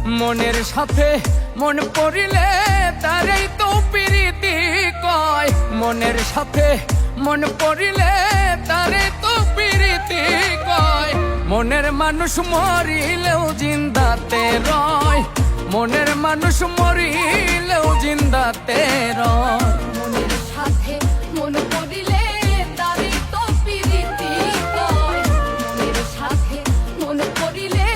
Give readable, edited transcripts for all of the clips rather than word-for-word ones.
মনের সাথে মন পড়িলে তারই তো প্রীতি কয়। মনের সাথে মন পড়িলে তারই তো প্রীতি কয়। মনের মানুষ মরিলেও জিন্দাতে রয়। মনের মানুষ মরিলেও জিন্দাতে রয়। মনের সাথে মন পড়িলে তারই তো প্রীতি কয়। মনের সাথে মন পড়িলে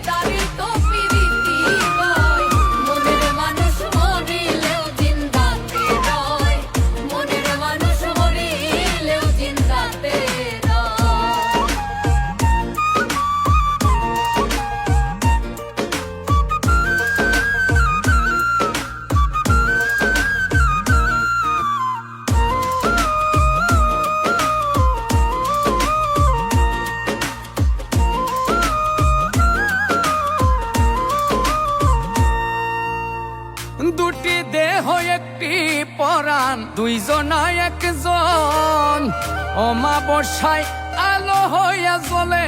তারই তো প্রীতি কয়। মনের মানুষ মরিলেও জিন্দাতে রয়। মনের মানুষ মরিলেও জিন্দাতে রয়। দুটি দেহ একটি পরাণ, দুইজনা একজন। অমাবস্যায় আলো হইয়া জ্বলে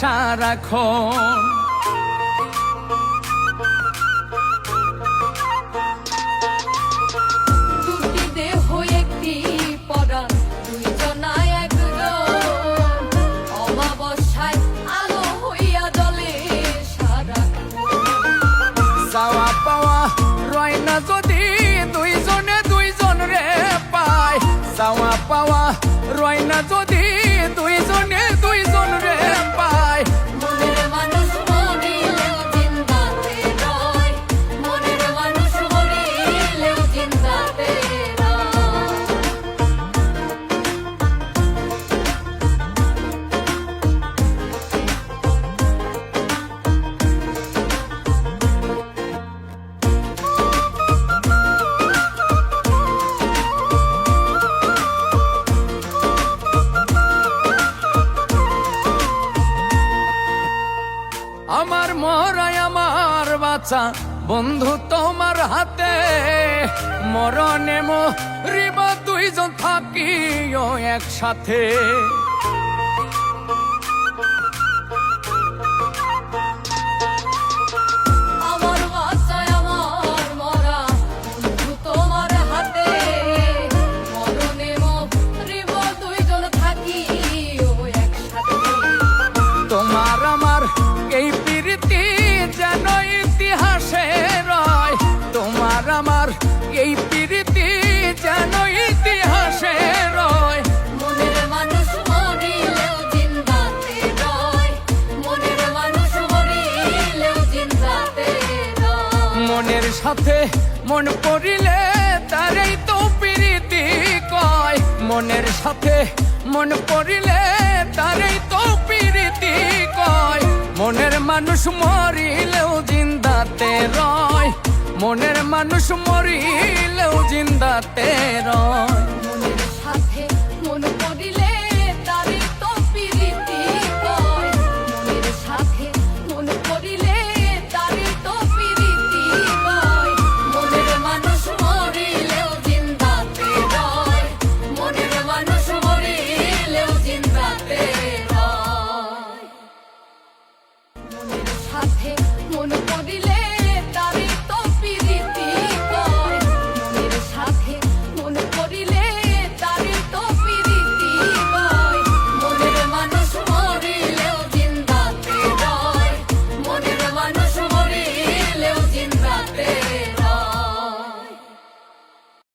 সারাক্ষণ। দুটি দেহ একটি পরাণ, দুইজনা একজন। অমাবস্যায় আলো হইয়া জ্বলে সারাক্ষণ। চাওয়া পাওয়া রয় না যদি দুইজনে দুইজন রে পায়। চাওয়া পাওয়া রয় না যদি দুইজনে দুইজন রে পায়। মনের মানুষ মরিলেও জিন্দাতে রয়। মনের মানুষ মরিলেও জিন্দাতে রয়। আমার মরাই আমার বাঁচা বন্ধু তোমার হাতে। মরণে মরিব দুইজন থাকিও একসাথে। আমার বাঁচায় আমার মরা বন্ধু তোমার হাতে। মরণে মরিব দুইজন থাকিও একসাথে। তোমার আমার এই প্রীতি যেন ইতিহাসে রয়। তোমার আমার এই প্রীতি যেন ইতিহাসে রয়। মনের মানুষ মরিলেও জিন্দাতে রয়। মনের মানুষ মরিলেও জিন্দাতে রয়। মনের সাথে মন পড়িলে তারই তো প্রীতি কয়। মনের সাথে মন পড়িলে তারই তো প্রীতি কয়। মনের মানুষ মরিলেও জিন্দাতে রয়। মনের মানুষ মরিলেও জিন্দাতে রয়। মনের সাথে মন পড়িলে